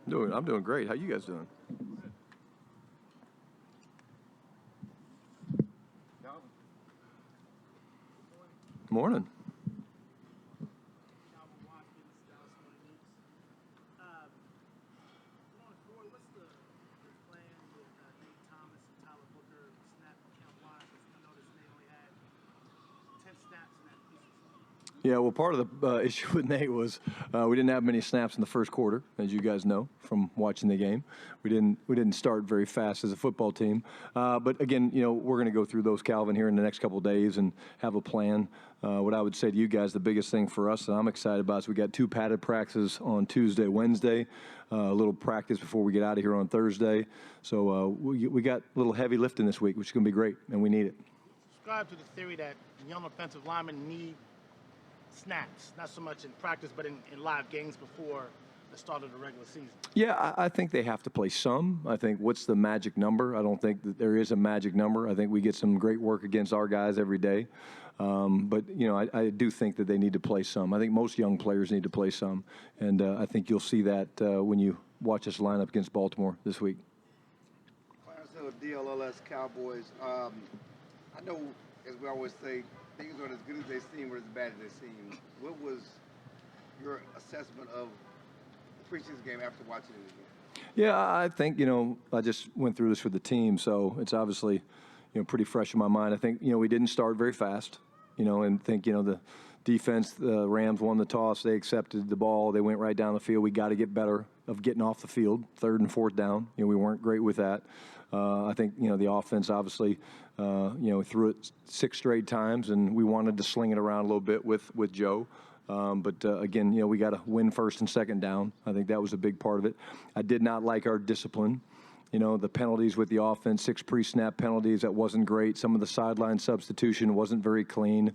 I'm doing great. How you guys doing? Morning. Yeah, well, part of the issue with Nate was we didn't have many snaps in the first quarter, as you guys know from watching the game. We didn't start very fast as a football team. But again, we're going to go through those, Calvin, here in the next couple of days and have a plan. What I would say to you guys, the biggest thing for us that I'm excited about is we got 2 padded practices on Tuesday, Wednesday, a little practice before we get out of here on Thursday. So we got a little heavy lifting this week, which is going to be great, and we need it. Subscribe to the theory that young offensive linemen need snaps, not so much in practice, but in live games before the start of the regular season. Yeah, I think they have to play some. I think what's the magic number? I don't think that there is a magic number. I think we get some great work against our guys every day. But, I do think that they need to play some. I think most young players need to play some. And I think you'll see that when you watch us line up against Baltimore this week. Clarence Hill, DLLS Cowboys. I know, as we always say, things aren't as good as they seem or as bad as they seem. What was your assessment of the preseason game after watching it again? Yeah, I think, I just went through this with the team, so it's obviously, pretty fresh in my mind. I think, we didn't start very fast, and think, the defense, the Rams won the toss. They accepted the ball. They went right down the field. We got to get better of getting off the field, 3rd and 4th down. We weren't great with that. I think, the offense obviously, threw it 6 straight times, and we wanted to sling it around a little bit with Joe. But again, we got to win 1st and 2nd down. I think that was a big part of it. I did not like our discipline. The penalties with the offense, 6 pre-snap penalties, that wasn't great. Some of the sideline substitution wasn't very clean.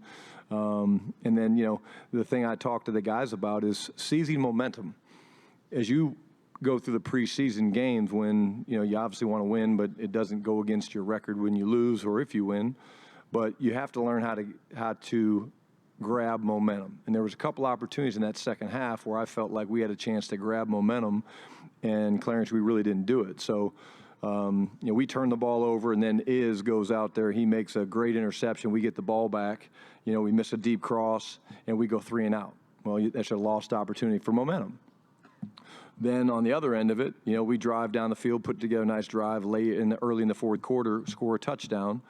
And then, the thing I talked to the guys about is seizing momentum. As you go through the preseason games when, you obviously want to win, but it doesn't go against your record when you lose or if you win. But you have to learn how to grab momentum. And there was a couple opportunities in that second half where I felt like we had a chance to grab momentum, and Clarence, we really didn't do it. So, we turn the ball over, and then Iz goes out there. He makes a great interception. We get the ball back. We miss a deep cross, and we go 3 and out. Well, that's a lost opportunity for momentum. Then on the other end of it, we drive down the field, put together a nice drive early in the 4th quarter, score a touchdown,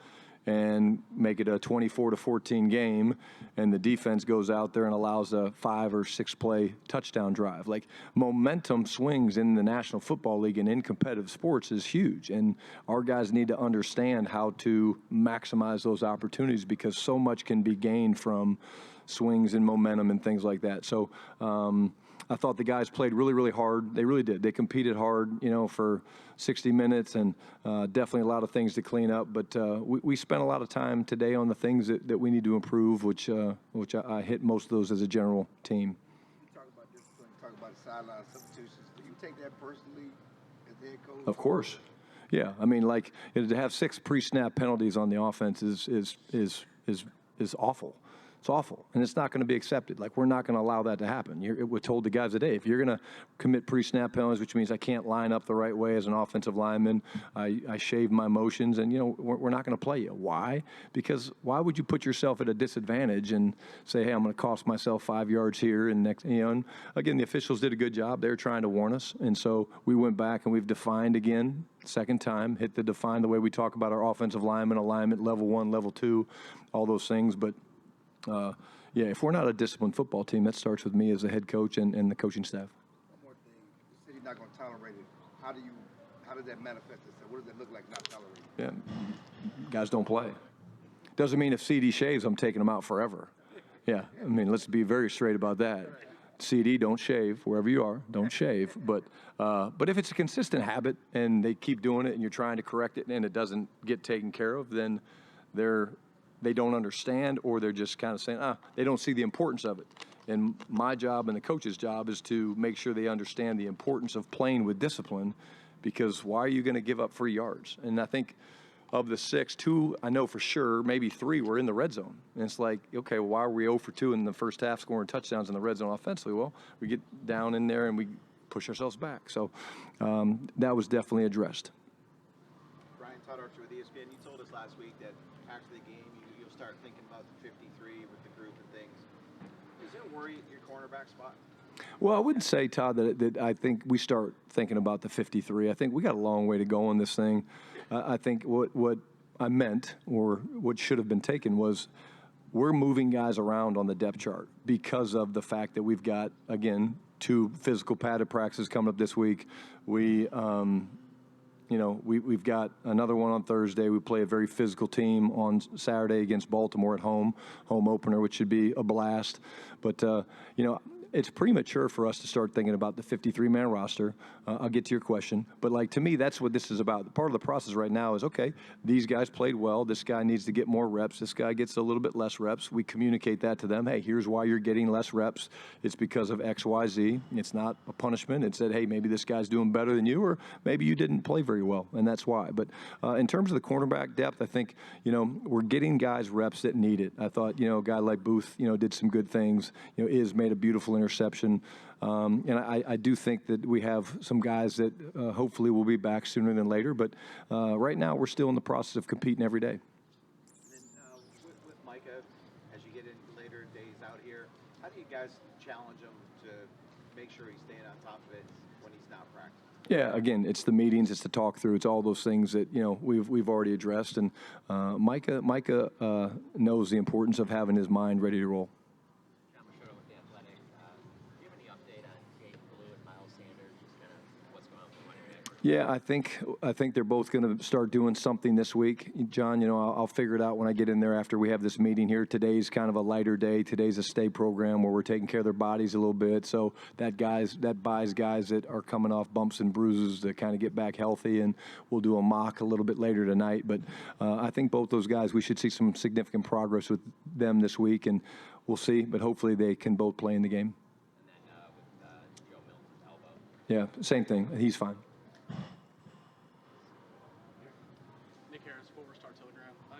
and make it a 24-14 game, and the defense goes out there and allows a 5 or 6 play touchdown drive. Like, momentum swings in the National Football League and in competitive sports is huge, and our guys need to understand how to maximize those opportunities because so much can be gained from swings and momentum and things like that. So I thought the guys played really, really hard. They really did. They competed hard, for 60 minutes, and definitely a lot of things to clean up. But we spent a lot of time today on the things that we need to improve, which I hit most of those as a general team. You talk about discipline, talk about sideline substitutions. Do you take that personally as the head coach? Of course. Yeah. I mean, to have 6 pre-snap penalties on the offense is awful. It's awful, and it's not going to be accepted. We're not going to allow that to happen. We're told the guys today, if you're going to commit pre-snap penalties, which means I can't line up the right way as an offensive lineman, I shave my motions, and, we're not going to play you. Why? Because why would you put yourself at a disadvantage and say, hey, I'm going to cost myself 5 yards here and next, and again, the officials did a good job. They were trying to warn us, and so we went back and we've defined again, second time, hit the define the way we talk about our offensive lineman, alignment, level 1, level 2, all those things, but if we're not a disciplined football team, that starts with me as a head coach and the coaching staff. One more thing. You said you're not going to tolerate it. How does that manifest itself? What does it look like not tolerating? Yeah, guys don't play. Doesn't mean if CD shaves, I'm taking him out forever. Yeah, I mean, let's be very straight about that. CD, don't shave wherever you are. Don't shave. But if it's a consistent habit and they keep doing it and you're trying to correct it and it doesn't get taken care of, then they don't understand, or they're just kind of saying, they don't see the importance of it. And my job and the coach's job is to make sure they understand the importance of playing with discipline, because why are you going to give up 3 yards? And I think of the 6, 2, I know for sure, maybe 3 were in the red zone. And it's like, okay, why were we 0 for 2 in the first half scoring touchdowns in the red zone offensively? Well, we get down in there and we push ourselves back. So that was definitely addressed. Brian Schottenheimer with ESPN, you told us last week that after the game you'll start thinking about the 53 with the group and things. Is there a worry at your cornerback spot? Well, I wouldn't say, Todd, that I think we start thinking about the 53. I think we got a long way to go on this thing. I think what I meant, or what should have been taken, was we're moving guys around on the depth chart because of the fact that we've got, again, 2 physical padded practices coming up this week. We've got another one on Thursday. We play a very physical team on Saturday against Baltimore at home opener, which should be a blast. But, it's premature for us to start thinking about the 53-man roster. I'll get to your question. But, to me, that's what this is about. Part of the process right now is, okay, these guys played well. This guy needs to get more reps. This guy gets a little bit less reps. We communicate that to them. Hey, here's why you're getting less reps. It's because of X, Y, Z. It's not a punishment. It said, hey, maybe this guy's doing better than you, or maybe you didn't play very well, and that's why. But in terms of the cornerback depth, I think, we're getting guys reps that need it. I thought, a guy like Booth, did some good things. Is made a beautiful interception. And I do think that we have some guys that hopefully will be back sooner than later. But right now, we're still in the process of competing every day. And then with Micah, as you get in later days out here, how do you guys challenge him to make sure he's staying on top of it when he's not practicing? Yeah, again, it's the meetings, it's the talk through, it's all those things that we've already addressed. And Micah knows the importance of having his mind ready to roll. Yeah, I think they're both going to start doing something this week. John, I'll figure it out when I get in there after we have this meeting here. Today's kind of a lighter day. Today's a stay program where we're taking care of their bodies a little bit. So that buys guys that are coming off bumps and bruises to kind of get back healthy, and we'll do a mock a little bit later tonight. But I think both those guys, we should see some significant progress with them this week, and we'll see. But hopefully they can both play in the game. And then with Joe Milton's elbow. Yeah, same thing. He's fine.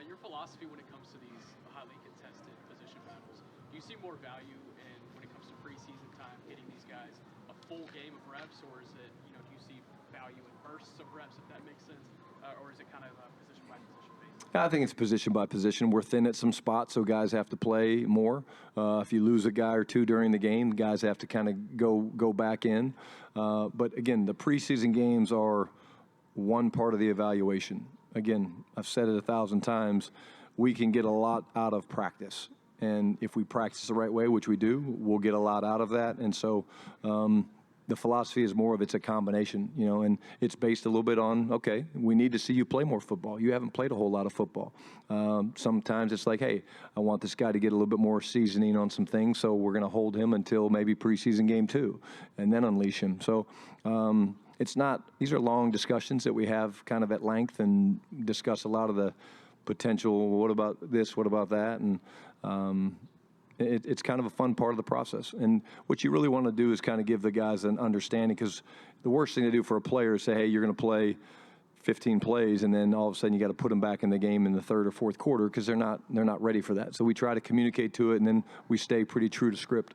Your philosophy when it comes to these highly contested position battles, do you see more value in when it comes to preseason time, getting these guys a full game of reps, or is it, do you see value in bursts of reps, if that makes sense, or is it kind of position by position basis? I think it's position by position. We're thin at some spots, so guys have to play more. If you lose a guy or two during the game, guys have to kind of go back in. But again, the preseason games are one part of the evaluation. Again, I've said it 1,000 times, we can get a lot out of practice. And if we practice the right way, which we do, we'll get a lot out of that. And so the philosophy is more of it's a combination, and it's based a little bit on, okay, we need to see you play more football. You haven't played a whole lot of football. Sometimes it's like, hey, I want this guy to get a little bit more seasoning on some things, so we're going to hold him until maybe preseason game 2 and then unleash him. So these are long discussions that we have kind of at length and discuss a lot of the potential, what about this, what about that, and it's kind of a fun part of the process. And what you really want to do is kind of give the guys an understanding, because the worst thing to do for a player is say, hey, you're going to play 15 plays, and then all of a sudden you got to put them back in the game in the third or fourth quarter because they're not ready for that. So we try to communicate to it, and then we stay pretty true to script.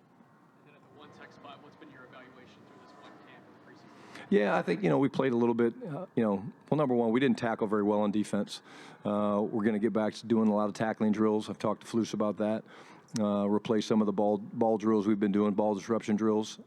And then at the one tech spot, what's been your evaluation through this one camp in the preseason? Yeah, I think, we played a little bit, well, number one, we didn't tackle very well on defense. We're going to get back to doing a lot of tackling drills. I've talked to Flus about that. Replace some of the ball drills we've been doing, ball disruption drills.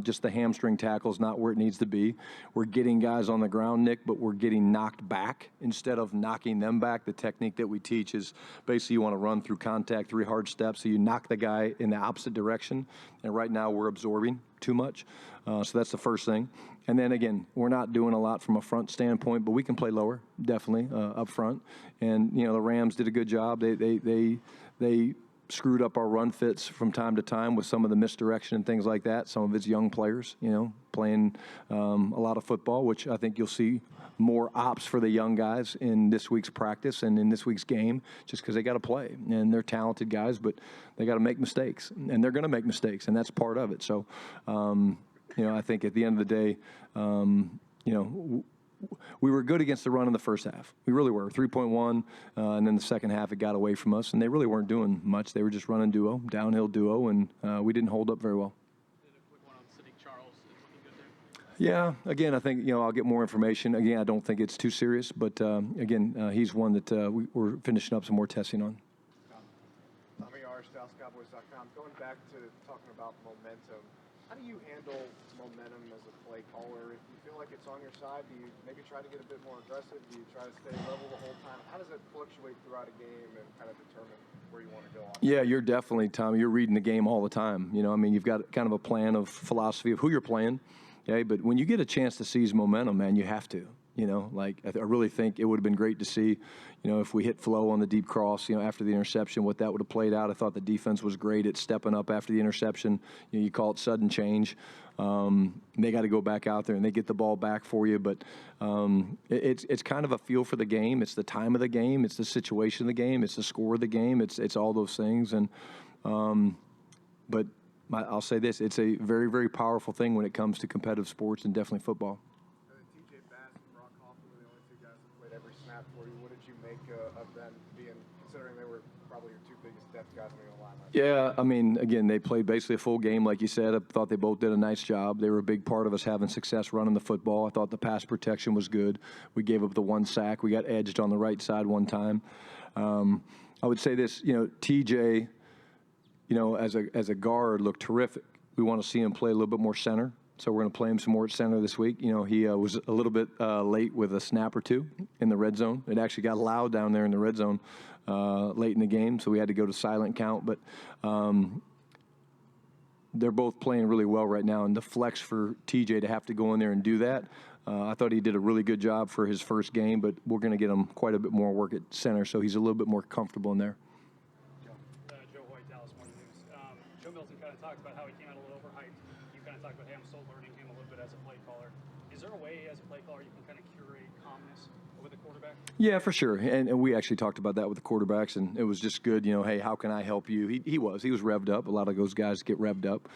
Just the hamstring tackle's not where it needs to be. We're getting guys on the ground, Nick, but we're getting knocked back instead of knocking them back. The technique that we teach is basically you want to run through contact, 3 hard steps, so you knock the guy in the opposite direction. And right now we're absorbing too much. So that's the first thing. And then, again, we're not doing a lot from a front standpoint, but we can play lower, definitely, up front. And, the Rams did a good job. They screwed up our run fits from time to time with some of the misdirection and things like that. Some of it's young players, playing a lot of football, which I think you'll see more ops for the young guys in this week's practice and in this week's game, just because they got to play. And they're talented guys, but they got to make mistakes. And they're going to make mistakes, and that's part of it. So, I think at the end of the day, we were good against the run in the first half. We really were, 3.1, and then the second half it got away from us, and they really weren't doing much. They were just running downhill duo, and we didn't hold up very well. And a quick one on Sadiq Charles. Is looking good Yeah, again, I think, I'll get more information. Again, I don't think it's too serious, but again, he's one that we're finishing up some more testing on. Tommy R. StouseCowboys.com. Going back to talking about momentum, how do you handle momentum as a play caller? If you feel like it's on your side, do you maybe try to get a bit more aggressive? Do you try to stay level the whole time? How does it fluctuate throughout a game and kind of determine where you want to go on? Yeah, you're definitely, Tommy, you're reading the game all the time. You've got kind of a plan of philosophy of who you're playing. Okay, but when you get a chance to seize momentum, man, you have to. I really think it would have been great to see, if we hit flow on the deep cross, after the interception, what that would have played out. I thought the defense was great at stepping up after the interception. You call it sudden change. They got to go back out there and they get the ball back for you. But it's kind of a feel for the game. It's the time of the game. It's the situation of the game. It's the score of the game. It's all those things. And but I'll say this: it's a very, very powerful thing when it comes to competitive sports and definitely football. TJ Bass and Brock Hoffman were the only two guys that played every snap for you. What did you make of them considering they were probably your two biggest depth guys on the line last year? Yeah, again, they played basically a full game, like you said. I thought they both did a nice job. They were a big part of us having success running the football. I thought the pass protection was good. We gave up the one sack. We got edged on the right side one time. I would say this, TJ, as a guard, looked terrific. We want to see him play a little bit more center, so we're going to play him some more at center this week. He was a little bit late with a snap or two in the red zone. It actually got loud down there in the red zone late in the game, so we had to go to silent count. But they're both playing really well right now, and the flex for TJ to have to go in there and do that, I thought he did a really good job for his first game, but we're going to get him quite a bit more work at center, so he's a little bit more comfortable in there. Joe Milton kind of talked about how he came out a little overhyped. You kind of talked about, hey, I'm still learning him a little bit as a play caller. Is there a way as a play caller you can kind of curate calmness with a quarterback? Yeah, for sure. And we actually talked about that with the quarterbacks, and it was just good, hey, how can I help you? He was revved up. A lot of those guys get revved up.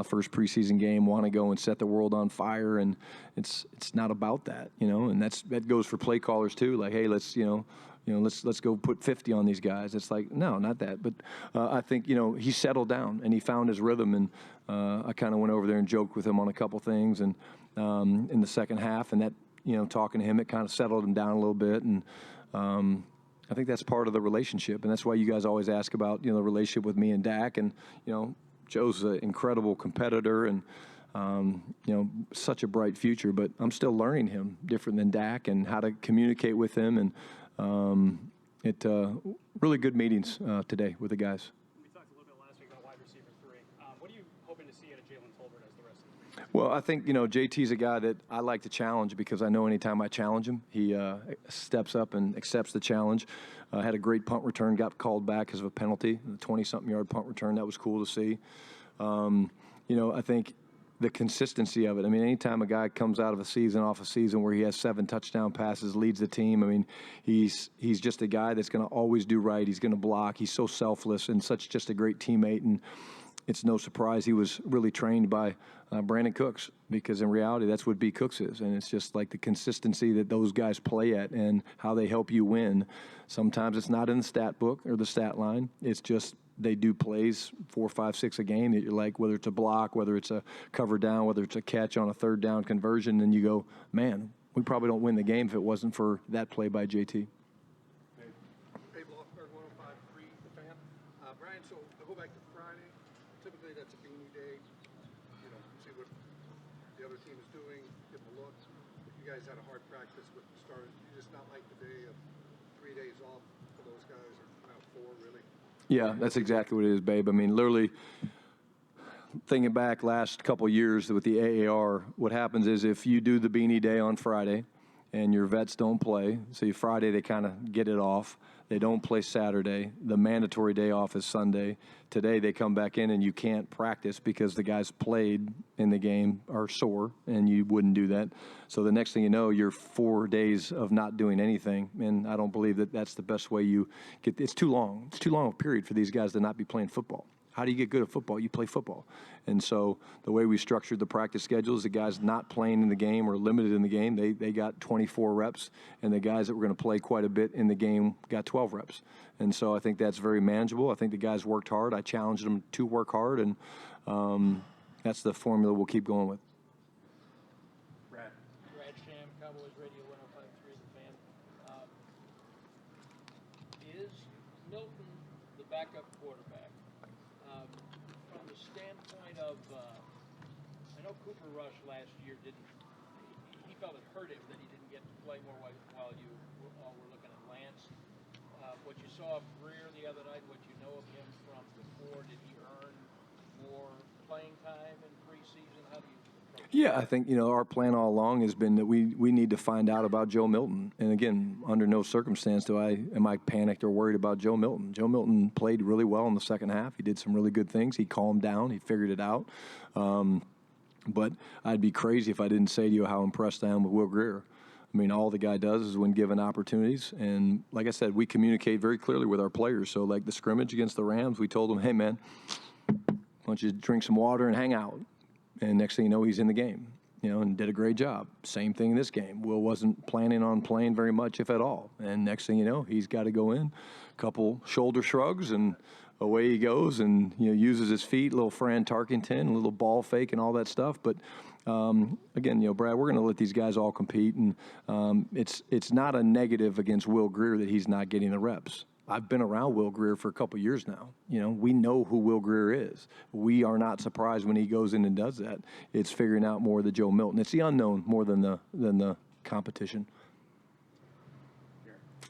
First preseason game, want to go and set the world on fire, and it's not about that, and that goes for play callers too. Like, hey, let's go put 50 on these guys. It's like, no, not that. But I think, he settled down and he found his rhythm. And I kind of went over there and joked with him on a couple things. And in the second half, and that, talking to him, it kind of settled him down a little bit. And I think that's part of the relationship. And that's why you guys always ask about, the relationship with me and Dak. And, Joe's an incredible competitor and, such a bright future. But I'm still learning him different than Dak and how to communicate with him. And, really good meetings today with the guys. We talked a little bit last week about wide receiver 3. What are you hoping to see out of Jalen Tolbert as the rest of the week? Well, I think, JT's a guy that I like to challenge because I know anytime I challenge him, he steps up and accepts the challenge. Had a great punt return, got called back because of a penalty, the 20-something yard punt return. That was cool to see. I think the consistency of it. Anytime a guy comes out of off a season where he has 7 touchdown passes, leads the team, he's just a guy that's going to always do right. He's going to block. He's so selfless and such just a great teammate. And it's no surprise he was really trained by Brandon Cooks, because in reality that's what B. Cooks is. And it's just like the consistency that those guys play at and how they help you win. Sometimes it's not in the stat book or the stat line. It's just they do plays 4, 5, 6 a game that you're like, whether it's a block, whether it's a cover down, whether it's a catch on a third down conversion, and you go, man, we probably don't win the game if it wasn't for that play by JT. Dave Loffberg, 105.3 The Fan. Brian, so I'll go back to Friday. Typically that's a beanie day. See what the other team is doing, give them a look. You guys had a hard practice with the start. You just not like the day of 3 days off for those guys, or now 4 really? Yeah, that's exactly what it is, babe. Literally, thinking back last couple of years with the AAR, what happens is if you do the beanie day on Friday and your vets don't play, so Friday they kind of get it off. They don't play Saturday. The mandatory day off is Sunday. Today they come back in and you can't practice because the guys played in the game are sore, and you wouldn't do that. So the next thing you know, you're 4 days of not doing anything, and I don't believe that that's the best way you get. It's too long. It's too long a period for these guys to not be playing football. How do you get good at football? You play football. And so the way we structured the practice schedules, the guys not playing in the game or limited in the game, they got 24 reps, and the guys that were going to play quite a bit in the game got 12 reps. And so I think that's very manageable. I think the guys worked hard. I challenged them to work hard, and that's the formula we'll keep going with. Sham, Cowboys Radio 105.3 The Fan. Is Milton the backup quarterback? From the standpoint of, I know Cooper Rush last year he felt it hurt him that he didn't get to play more while you all were looking at Lance. What you saw of Greer the other night, what you know of him from before, did he earn more playing time in preseason? How do you approach Yeah, I think, our plan all along has been that we need to find out about Joe Milton. And again, under no circumstance am I panicked or worried about Joe Milton. Joe Milton played really well in the second half. He did some really good things. He calmed down. He figured it out. But I'd be crazy if I didn't say to you how impressed I am with Will Greer. I mean, all the guy does is when given opportunities. And like I said, we communicate very clearly with our players. So like the scrimmage against the Rams, we told them, hey, man, why don't you drink some water and hang out? And next thing you know, he's in the game, and did a great job. Same thing in this game. Will wasn't planning on playing very much, if at all. And next thing you know, he's got to go in, a couple shoulder shrugs, and away he goes, and uses his feet, a little Fran Tarkenton, a little ball fake, and all that stuff. But again, Brad, we're going to let these guys all compete, and it's not a negative against Will Greer that he's not getting the reps. I've been around Will Greer for a couple years now. We know who Will Greer is. We are not surprised when he goes in and does that. It's figuring out more the Joe Milton. It's the unknown more than the competition.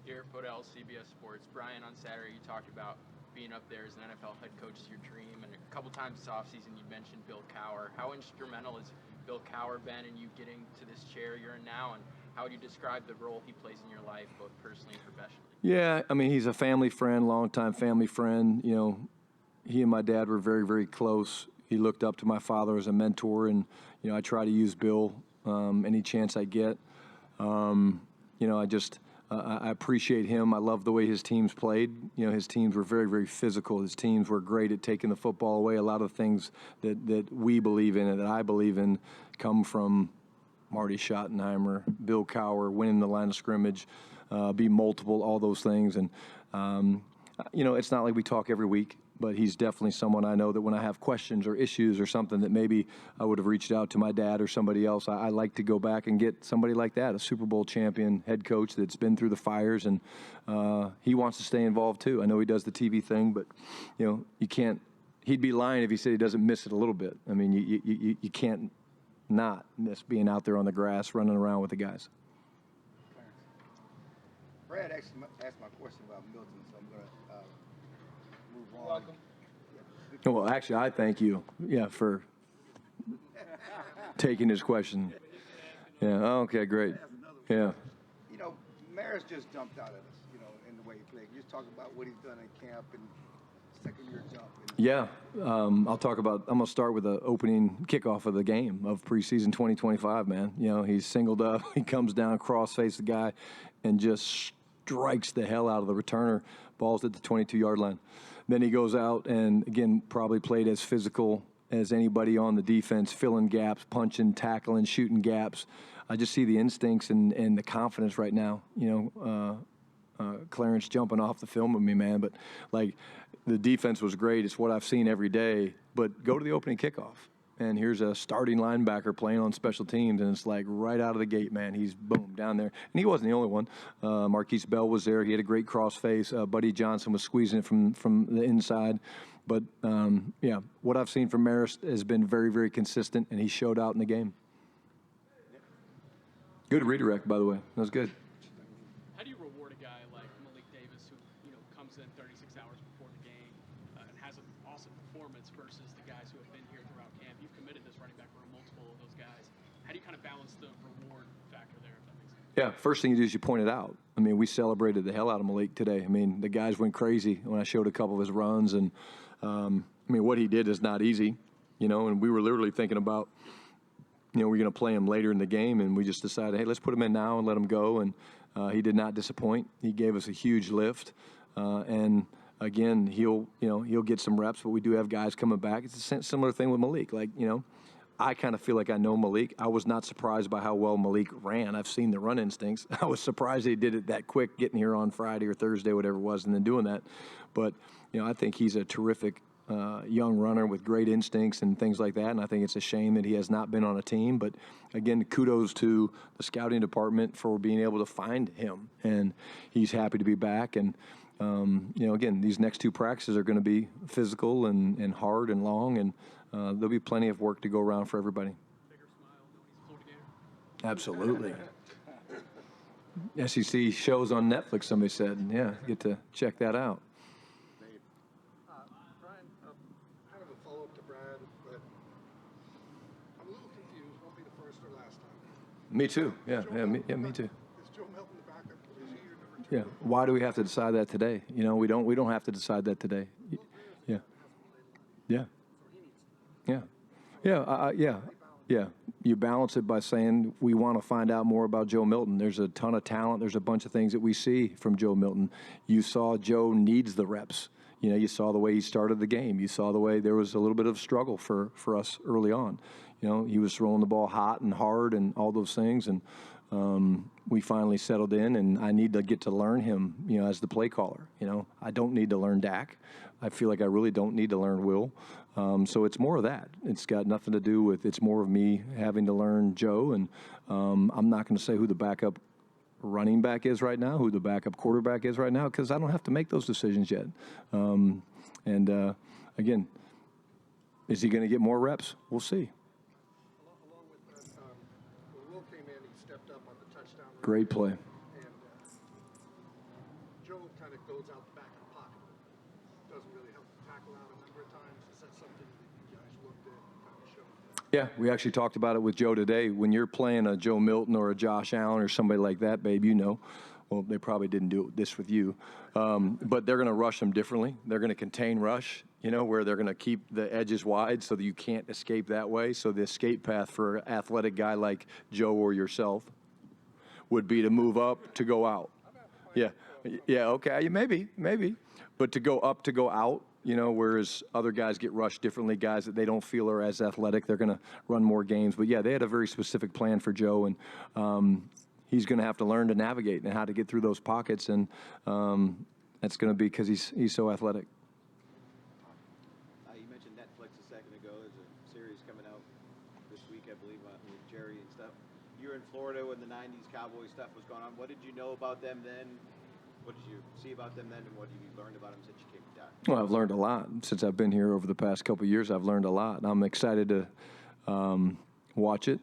Garrett Podell, CBS Sports. Brian, on Saturday you talked about being up there as an NFL head coach is your dream, and a couple times this offseason you mentioned Bill Cowher. How instrumental has Bill Cowher been in you getting to this chair you're in now, and how would you describe the role he plays in your life, both personally and professionally? Yeah, I mean, he's a family friend, longtime family friend. He and my dad were very, very close. He looked up to my father as a mentor, and, I try to use Bill any chance I get. I appreciate him. I love the way his teams played. His teams were very, very physical. His teams were great at taking the football away. A lot of things that we believe in and that I believe in come from Marty Schottenheimer, Bill Cowher, winning the line of scrimmage, be multiple, all those things. And, it's not like we talk every week, but he's definitely someone I know that when I have questions or issues or something that maybe I would have reached out to my dad or somebody else, I like to go back and get somebody like that, a Super Bowl champion head coach that's been through the fires, and he wants to stay involved too. I know he does the TV thing, but, you can't – he'd be lying if he said he doesn't miss it a little bit. I mean, you can't not miss being out there on the grass, running around with the guys. Brad actually asked my question about Milton, so I'm going to move on. Welcome. Well, actually, I thank you, for taking his question. Yeah, okay, great. Yeah. Maris just jumped out at us, in the way he played. Just talking about what he's done in camp and second-year jump. Yeah, I'm going to start with the opening kickoff of the game of preseason 2025, man. He's singled up, he comes down, cross-face the guy, and just strikes the hell out of the returner. Ball's at the 22-yard line. Then he goes out and, again, probably played as physical as anybody on the defense, filling gaps, punching, tackling, shooting gaps. I just see the instincts and the confidence right now. Clarence jumping off the film with me, man. But, the defense was great. It's what I've seen every day. But go to the opening kickoff, and here's a starting linebacker playing on special teams, and it's right out of the gate, man. He's, boom, down there. And he wasn't the only one. Marquise Bell was there. He had a great cross face. Buddy Johnson was squeezing it from the inside. But, what I've seen from Maris has been very, very consistent, and he showed out in the game. Good redirect, by the way. That was good. How do you reward a guy like Malik Davis who, comes in 36 hours before the game and has an awesome performance versus the guys who have been here throughout camp? You've committed this running back for multiple of those guys. How do you kind of balance the reward factor there, if that makes sense? Yeah, first thing you do is you point it out. I mean, we celebrated the hell out of Malik today. I mean, the guys went crazy when I showed a couple of his runs. And, what he did is not easy, and we were literally thinking about, we're going to play him later in the game, and we just decided, hey, let's put him in now and let him go. And he did not disappoint. He gave us a huge lift. And, again, he'll get some reps, but we do have guys coming back. It's a similar thing with Malik. I kind of feel like I know Malik. I was not surprised by how well Malik ran. I've seen the run instincts. I was surprised he did it that quick, getting here on Friday or Thursday, whatever it was, and then doing that. But, I think he's a terrific young runner with great instincts and things like that. And I think it's a shame that he has not been on a team. But again, kudos to the scouting department for being able to find him. And he's happy to be back. And, again, these next 2 practices are going to be physical and hard and long. And there'll be plenty of work to go around for everybody. Bigger smile knowing he's a Florida Gator. Absolutely. SEC shows on Netflix, somebody said. Yeah, get to check that out. Brian, kind of a follow-up to Brad, but I'm a little confused. Won't be the first or last time. Me too. Me too. Is Joe Milton the backup? Is he your number 2? Yeah. Why do we have to decide that today? We don't have to decide that today. Yeah. Yeah. Yeah. You balance it by saying we want to find out more about Joe Milton. There's a ton of talent. There's a bunch of things that we see from Joe Milton. You saw Joe needs the reps. You saw the way he started the game. You saw the way there was a little bit of struggle for us early on. He was throwing the ball hot and hard and all those things. And we finally settled in, and I need to get to learn him, as the play caller. I don't need to learn Dak. I feel like I really don't need to learn Will. So it's more of that. It's got nothing to do with, it's more of me having to learn Joe. And I'm not going to say who the backup running back is right now, who the backup quarterback is right now, because I don't have to make those decisions yet. Again, is he going to get more reps? We'll see. Along with that, when Will came in, he stepped up on the touchdown. Great play. And Joe kind of goes out the back of the pocket. Doesn't really help the tackle out a number of times. Is that something that you guys looked at and kind of showed? Yeah, we actually talked about it with Joe today. When you're playing a Joe Milton or a Josh Allen or somebody like that, babe, well, they probably didn't do this with you, but they're going to rush them differently. They're going to contain rush, where they're going to keep the edges wide so that you can't escape that way. So the escape path for an athletic guy like Joe or yourself would be to move up to go out. Yeah, okay, maybe. But to go up to go out, whereas other guys get rushed differently, guys that they don't feel are as athletic, they're going to run more games. But, yeah, they had a very specific plan for Joe, and he's going to have to learn to navigate and how to get through those pockets, and that's going to be because he's so athletic. You mentioned Netflix a second ago. There's a series coming out this week, I believe, with Jerry and stuff. You were in Florida when the 90s Cowboys stuff was going on. What did you know about them then? What did you see about them then, and what have you learned about them since you came down? Well, I've learned a lot. Since I've been here over the past couple of years, I've learned a lot. I'm excited to watch it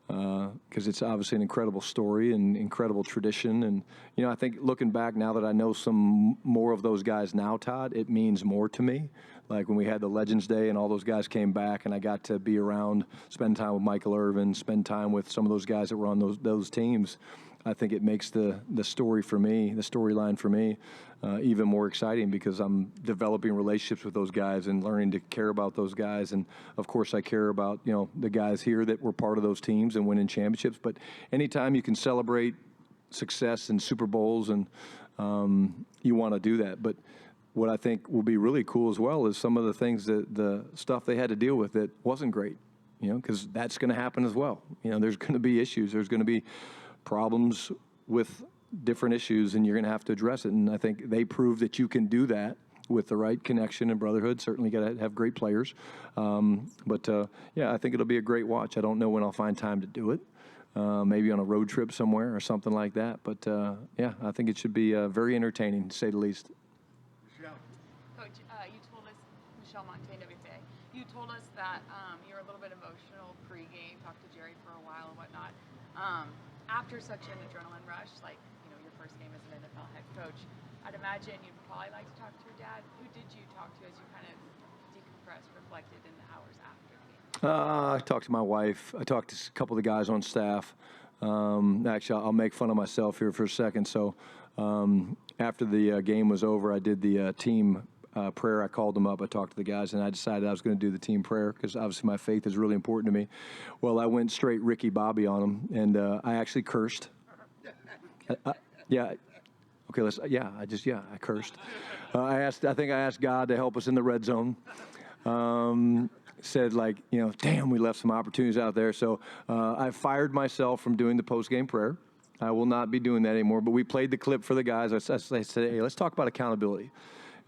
because it's obviously an incredible story and incredible tradition. And, I think looking back now that I know some more of those guys now, Todd, it means more to me. Like when we had the Legends Day and all those guys came back and I got to be around, spend time with Michael Irvin, spend time with some of those guys that were on those teams. I think it makes the story for me, the storyline for me, even more exciting because I'm developing relationships with those guys and learning to care about those guys. And, of course, I care about, the guys here that were part of those teams and winning championships. But anytime you can celebrate success and Super Bowls and you want to do that. But what I think will be really cool as well is some of the things the stuff they had to deal with that wasn't great, because that's going to happen as well. There's going to be issues. There's going to be problems with different issues, and you're going to have to address it. And I think they proved that you can do that with the right connection and brotherhood. Certainly got to have great players. Yeah, I think it'll be a great watch. I don't know when I'll find time to do it. Maybe on a road trip somewhere or something like that. But, yeah, I think it should be very entertaining, to say the least. Coach, you told us, Michelle Montaigne, WFA, you told us that you were a little bit emotional pre-game, talked to Jerry for a while and whatnot. After such an adrenaline rush, like, your first game as an NFL head coach, I'd imagine you'd probably like to talk to your dad. Who did you talk to as you kind of decompressed, reflected in the hours after the game? I talked to my wife. I talked to a couple of the guys on staff. Actually, I'll make fun of myself here for a second. So after the game was over, I did the team prayer. I called them up. I talked to the guys, and I decided I was going to do the team prayer because obviously my faith is really important to me. Well, I went straight Ricky Bobby on them, and I actually cursed. Yeah. Okay, I cursed. I think I asked God to help us in the red zone. Said damn, we left some opportunities out there. So I fired myself from doing the post-game prayer. I will not be doing that anymore. But we played the clip for the guys. I said, hey, let's talk about accountability.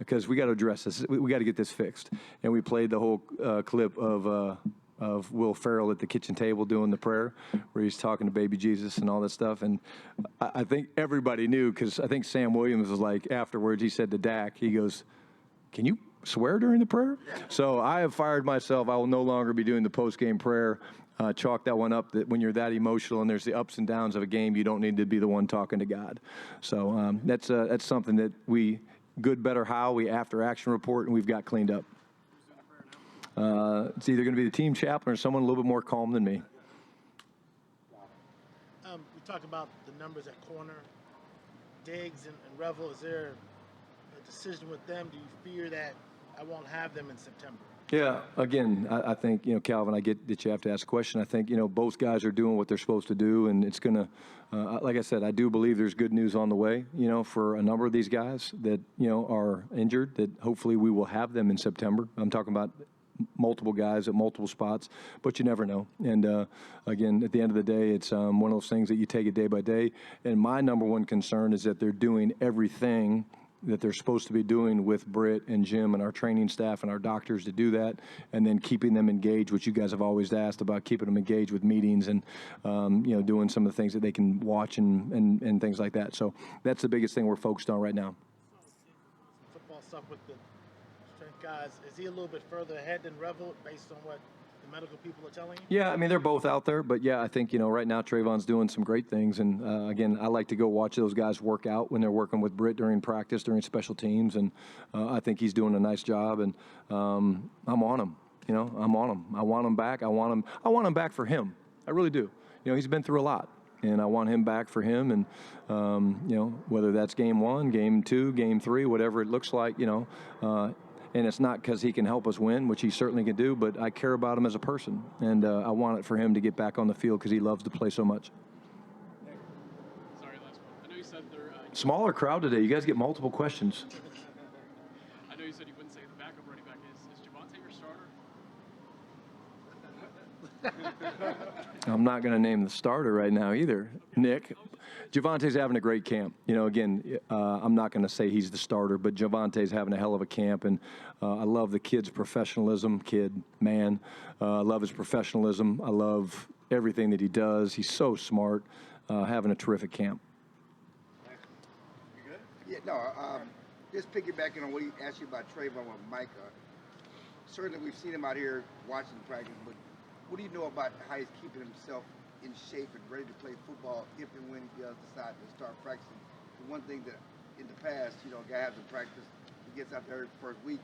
because we got to address this. We got to get this fixed. And we played the whole clip of Will Ferrell at the kitchen table doing the prayer, where he's talking to baby Jesus and all that stuff. And I think everybody knew, because I think Sam Williams was like, afterwards, he said to Dak, he goes, "Can you swear during the prayer?" So I have fired myself. I will no longer be doing the post-game prayer. Chalk that one up, that when you're that emotional and there's the ups and downs of a game, you don't need to be the one talking to God. So that's something that we, good, better, how, we after action report, and we've got cleaned up. It's either going to be the team chaplain or someone a little bit more calm than me. We talked about the numbers at corner, Diggs and Revel. Is there a decision with them? Do you fear that I won't have them in September? Yeah, again, I think, Calvin, I get that you have to ask a question. I think, both guys are doing what they're supposed to do, and it's going to, like I said, I do believe there's good news on the way, for a number of these guys that, are injured, that hopefully we will have them in September. I'm talking about multiple guys at multiple spots, but you never know. And, again, at the end of the day, it's one of those things that you take it day by day. And my number one concern is that they're doing everything that they're supposed to be doing with Britt and Jim and our training staff and our doctors to do that, and then keeping them engaged, which you guys have always asked about, keeping them engaged with meetings and, doing some of the things that they can watch and things like that. So that's the biggest thing we're focused on right now. Football stuff with the strength guys. Is he a little bit further ahead than Revel based on what the medical people are telling you? Yeah, I mean, they're both out there, but yeah, I think, right now Trayvon's doing some great things. And again, I like to go watch those guys work out when they're working with Britt during practice, during special teams. And I think he's doing a nice job, and I'm on him. I'm on him. I want him back. I want him back for him. I really do. He's been through a lot, and I want him back for him. And, whether that's game 1, game 2, game 3, whatever it looks like, and it's not because he can help us win, which he certainly can do, but I care about him as a person. And I want it for him to get back on the field because he loves to play so much. Sorry, last one. I know you said they're Smaller crowd today. You guys get multiple questions. I know you said you wouldn't say who the backup running back is Javonte your starter? I'm not going to name the starter right now either, Nick. Javonte's having a great camp. Again, I'm not going to say he's the starter, but Javonte's having a hell of a camp, and I love the kid's professionalism. I love his professionalism. I love everything that he does. He's so smart, having a terrific camp. You good? Yeah, no, just piggybacking on what he asked you about Trayvon with Micah. Certainly we've seen him out here watching practice, but what do you know about how he's keeping himself in shape and ready to play football if and when he does decide to start practicing? The one thing that in the past, a guy has to practice, he gets out there first week,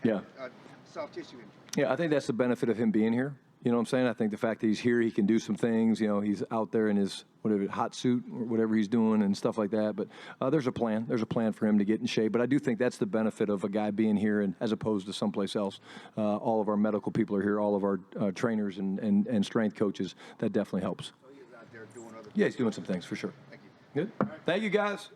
he has a soft tissue injury. Yeah, I think that's the benefit of him being here. You know what I'm saying? I think the fact that he's here, he can do some things. He's out there in his hot suit or whatever he's doing and stuff like that. But there's a plan. There's a plan for him to get in shape. But I do think that's the benefit of a guy being here, and as opposed to someplace else. All of our medical people are here. All of our trainers and strength coaches. That definitely helps. So he's out there doing other things. Yeah, he's doing some things for sure. Thank you. Good. Thank you, guys.